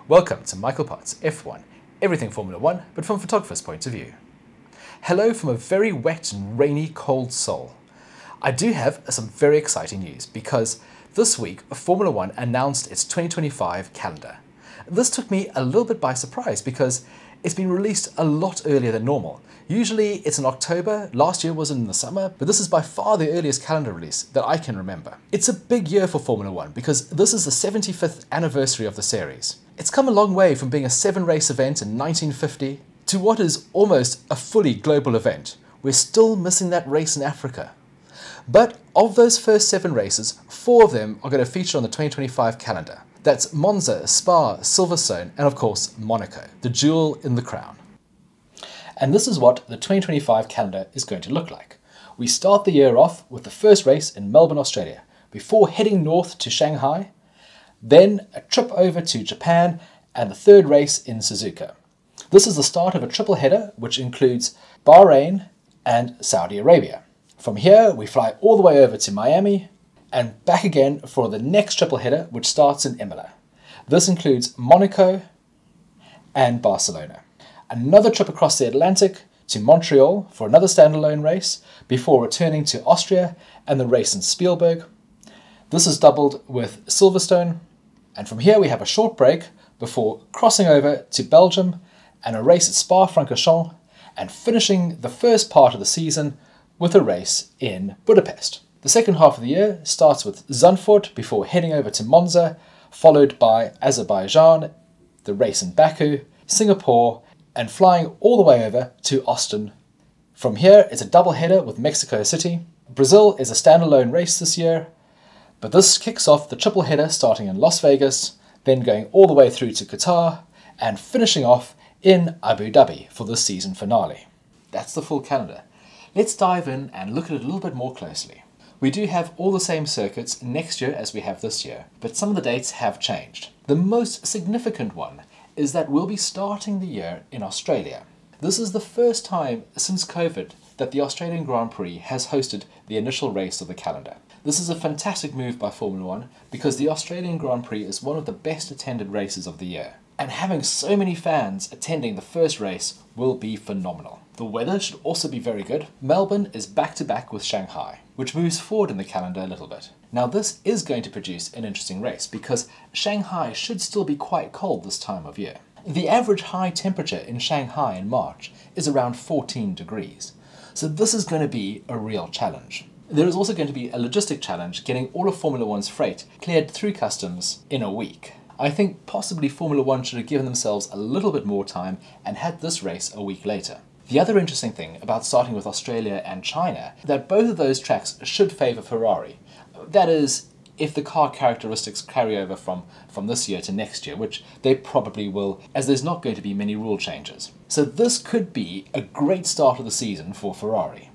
Welcome to Michael Potts F1, everything Formula 1, but from a photographer's point of view. Hello from a very wet and rainy cold Seoul. I do have some very exciting news because this week Formula 1 announced its 2025 calendar. This took me a little bit by surprise because it's been released a lot earlier than normal. Usually it's in October, last year was in the summer, but this is by far the earliest calendar release that I can remember. It's a big year for Formula 1 because this is the 75th anniversary of the series. It's come a long way from being a 7-race event in 1950 to what is almost a fully global event. We're still missing that race in Africa. But of those first 7 races, 4 of them are going to feature on the 2025 calendar. That's Monza, Spa, Silverstone, and of course Monaco, the jewel in the crown. And this is what the 2025 calendar is going to look like. We start the year off with the first race in Melbourne, Australia, before heading north to Shanghai, then a trip over to Japan, and the third race in Suzuka. This is the start of a triple header, which includes Bahrain and Saudi Arabia. From here, we fly all the way over to Miami and back again for the next triple header, which starts in Emilia. This includes Monaco and Barcelona. Another trip across the Atlantic to Montreal for another standalone race before returning to Austria and the race in Spielberg. This is doubled with Silverstone, and from here we have a short break before crossing over to Belgium and a race at Spa-Francorchamps and finishing the first part of the season with a race in Budapest. The second half of the year starts with Zandvoort before heading over to Monza, followed by Azerbaijan, the race in Baku, Singapore, and flying all the way over to Austin. From here it's a double header with Mexico City. Brazil is a standalone race this year, but this kicks off the triple header starting in Las Vegas, then going all the way through to Qatar, and finishing off in Abu Dhabi for the season finale. That's the full calendar. Let's dive in and look at it a little bit more closely. We do have all the same circuits next year as we have this year, but some of the dates have changed. The most significant one is that we'll be starting the year in Australia. This is the first time since COVID that the Australian Grand Prix has hosted the initial race of the calendar. This is a fantastic move by Formula 1 because the Australian Grand Prix is one of the best attended races of the year. And having so many fans attending the first race will be phenomenal. The weather should also be very good. Melbourne is back-to-back with Shanghai, which moves forward in the calendar a little bit. Now this is going to produce an interesting race because Shanghai should still be quite cold this time of year. The average high temperature in Shanghai in March is around 14 degrees. So this is going to be a real challenge. There is also going to be a logistic challenge getting all of Formula 1's freight cleared through customs in a week. I think possibly Formula 1 should have given themselves a little bit more time and had this race a week later. The other interesting thing about starting with Australia and China is that both of those tracks should favour Ferrari. That is, if the car characteristics carry over from this year to next year, which they probably will, as there's not going to be many rule changes. So this could be a great start of the season for Ferrari.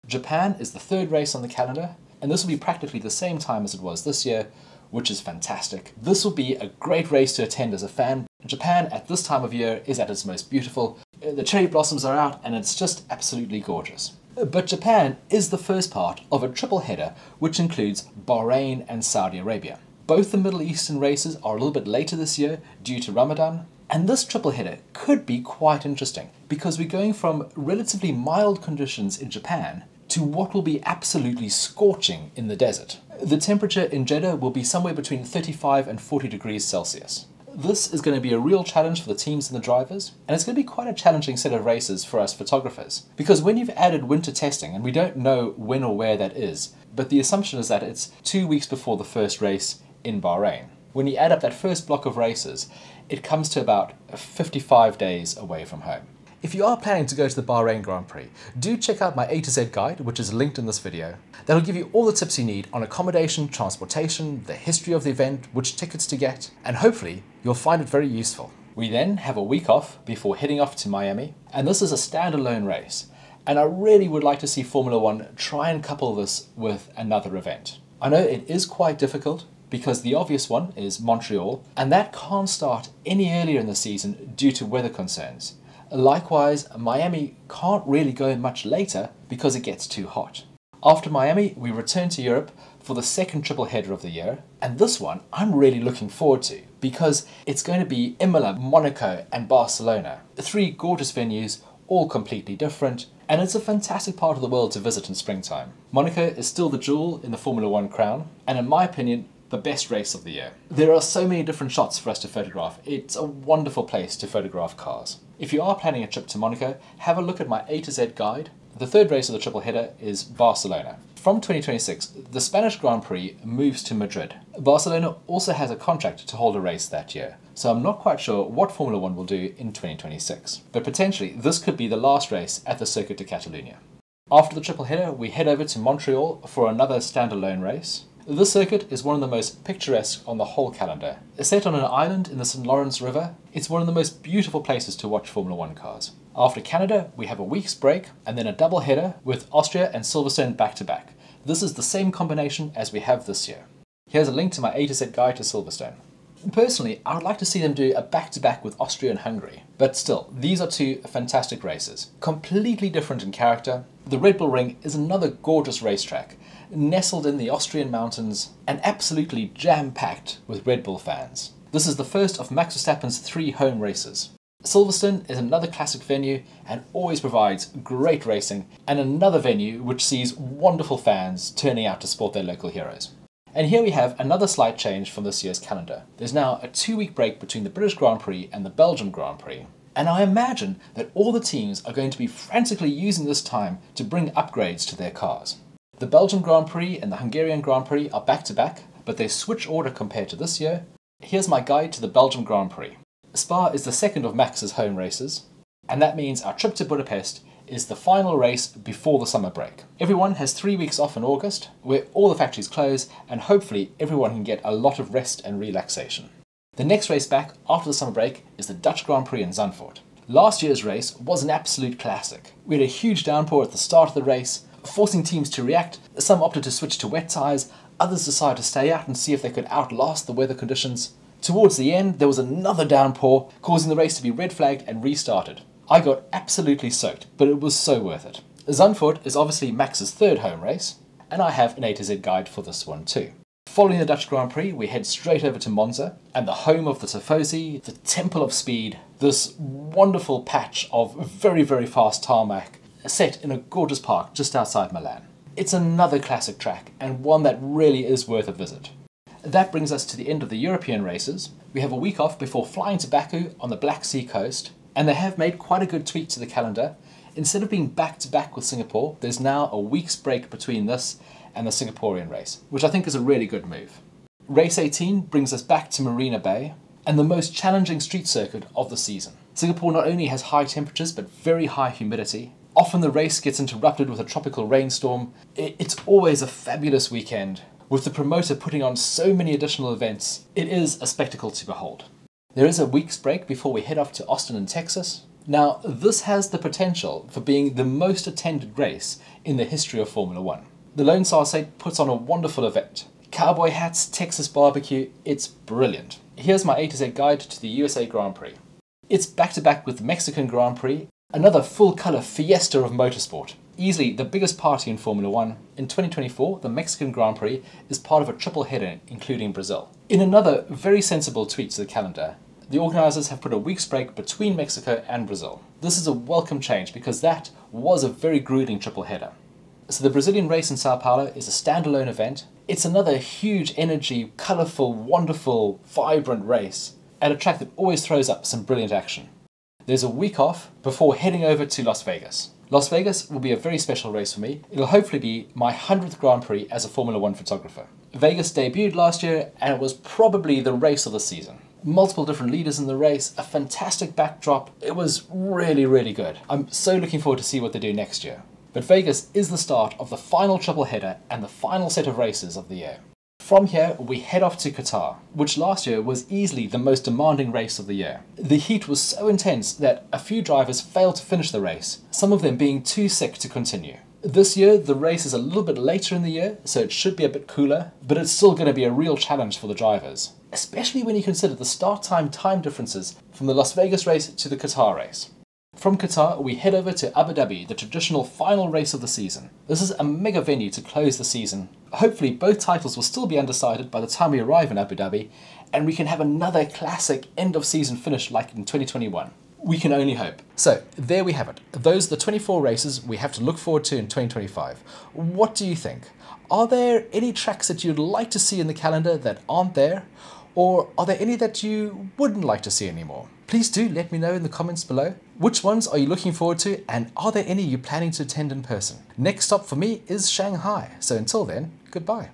Japan is the third race on the calendar, and this will be practically the same time as it was this year, which is fantastic. This will be a great race to attend as a fan. Japan at this time of year is at its most beautiful. The cherry blossoms are out and it's just absolutely gorgeous. But Japan is the first part of a triple header which includes Bahrain and Saudi Arabia. Both the Middle Eastern races are a little bit later this year due to Ramadan, and this triple header could be quite interesting because we're going from relatively mild conditions in Japan to what will be absolutely scorching in the desert. The temperature in Jeddah will be somewhere between 35 and 40 degrees Celsius. This is going to be a real challenge for the teams and the drivers, and it's going to be quite a challenging set of races for us photographers. Because when you've added winter testing, and we don't know when or where that is, but the assumption is that it's 2 weeks before the first race in Bahrain. When you add up that first block of races, it comes to about 55 days away from home. If you are planning to go to the Bahrain Grand Prix, do check out my A to Z guide, which is linked in this video. That'll give you all the tips you need on accommodation, transportation, the history of the event, which tickets to get, and hopefully you'll find it very useful. We then have a week off before heading off to Miami, and this is a standalone race. And I really would like to see Formula 1 try and couple this with another event. I know it is quite difficult because the obvious one is Montreal, and that can't start any earlier in the season due to weather concerns. Likewise, Miami can't really go much later because it gets too hot. After Miami, we return to Europe for the second triple header of the year, and this one I'm really looking forward to because it's going to be Emilia, Monaco and Barcelona. 3 gorgeous venues, all completely different, and it's a fantastic part of the world to visit in springtime. Monaco is still the jewel in the Formula 1 crown, and in my opinion, the best race of the year. There are so many different shots for us to photograph. It's a wonderful place to photograph cars. If you are planning a trip to Monaco, have a look at my A to Z guide. The third race of the triple header is Barcelona. From 2026, the Spanish Grand Prix moves to Madrid. Barcelona also has a contract to hold a race that year, so I'm not quite sure what Formula 1 will do in 2026. But potentially, this could be the last race at the Circuit de Catalunya. After the triple header, we head over to Montreal for another standalone race. This circuit is one of the most picturesque on the whole calendar. Set on an island in the St. Lawrence River, it's one of the most beautiful places to watch Formula 1 cars. After Canada, we have a week's break and then a double header with Austria and Silverstone back-to-back. This is the same combination as we have this year. Here's a link to my A to Z guide to Silverstone. Personally, I would like to see them do a back-to-back with Austria and Hungary. But still, these are 2 fantastic races. Completely different in character. The Red Bull Ring is another gorgeous racetrack, nestled in the Austrian mountains and absolutely jam-packed with Red Bull fans. This is the first of Max Verstappen's 3 home races. Silverstone is another classic venue and always provides great racing, and another venue which sees wonderful fans turning out to support their local heroes. And here we have another slight change from this year's calendar. There's now a 2-week break between the British Grand Prix and the Belgian Grand Prix. And I imagine that all the teams are going to be frantically using this time to bring upgrades to their cars. The Belgian Grand Prix and the Hungarian Grand Prix are back-to-back, but they switch order compared to this year. Here's my guide to the Belgian Grand Prix. Spa is the second of Max's home races, and that means our trip to Budapest is the final race before the summer break. Everyone has 3 weeks off in August, where all the factories close, and hopefully everyone can get a lot of rest and relaxation. The next race back after the summer break is the Dutch Grand Prix in Zandvoort. Last year's race was an absolute classic. We had a huge downpour at the start of the race, forcing teams to react. Some opted to switch to wet tyres, others decided to stay out and see if they could outlast the weather conditions. Towards the end, there was another downpour, causing the race to be red flagged and restarted. I got absolutely soaked, but it was so worth it. Zandvoort is obviously Max's 3rd home race, and I have an A to Z guide for this one too. Following the Dutch Grand Prix, we head straight over to Monza, and the home of the Tifosi, the Temple of Speed, this wonderful patch of very, very fast tarmac set in a gorgeous park just outside Milan. It's another classic track, and one that really is worth a visit. That brings us to the end of the European races. We have a week off before flying to Baku on the Black Sea coast, and they have made quite a good tweak to the calendar. Instead of being back-to-back with Singapore, there's now a week's break between this and the Singaporean race, which I think is a really good move. Race 18 brings us back to Marina Bay, and the most challenging street circuit of the season. Singapore not only has high temperatures, but very high humidity. Often the race gets interrupted with a tropical rainstorm. It's always a fabulous weekend. With the promoter putting on so many additional events, it is a spectacle to behold. There is a week's break before we head off to Austin in Texas. Now, this has the potential for being the most attended race in the history of Formula 1. The Lone Star State puts on a wonderful event. Cowboy hats, Texas barbecue, it's brilliant. Here's my A to Z guide to the USA Grand Prix. It's back-to-back with the Mexican Grand Prix, another full-colour fiesta of motorsport. Easily the biggest party in Formula 1. In 2024, the Mexican Grand Prix is part of a triple header, including Brazil. In another very sensible tweak to the calendar, the organisers have put a week's break between Mexico and Brazil. This is a welcome change because that was a very grueling triple header. So the Brazilian race in Sao Paulo is a standalone event. It's another huge energy, colourful, wonderful, vibrant race at a track that always throws up some brilliant action. There's a week off before heading over to Las Vegas. Las Vegas will be a very special race for me. It'll hopefully be my 100th Grand Prix as a Formula 1 photographer. Vegas debuted last year and it was probably the race of the season. Multiple different leaders in the race, a fantastic backdrop. It was really, really good. I'm so looking forward to see what they do next year. But Vegas is the start of the final triple header and the final set of races of the year. From here, we head off to Qatar, which last year was easily the most demanding race of the year. The heat was so intense that a few drivers failed to finish the race, some of them being too sick to continue. This year, the race is a little bit later in the year, so it should be a bit cooler, but it's still going to be a real challenge for the drivers, especially when you consider the start time differences from the Las Vegas race to the Qatar race. From Qatar, we head over to Abu Dhabi, the traditional final race of the season. This is a mega venue to close the season. Hopefully both titles will still be undecided by the time we arrive in Abu Dhabi, and we can have another classic end of season finish like in 2021. We can only hope. So there we have it. Those are the 24 races we have to look forward to in 2025. What do you think? Are there any tracks that you'd like to see in the calendar that aren't there? Or are there any that you wouldn't like to see anymore? Please do let me know in the comments below. Which ones are you looking forward to, and are there any you're planning to attend in person? Next stop for me is Shanghai. So until then, goodbye.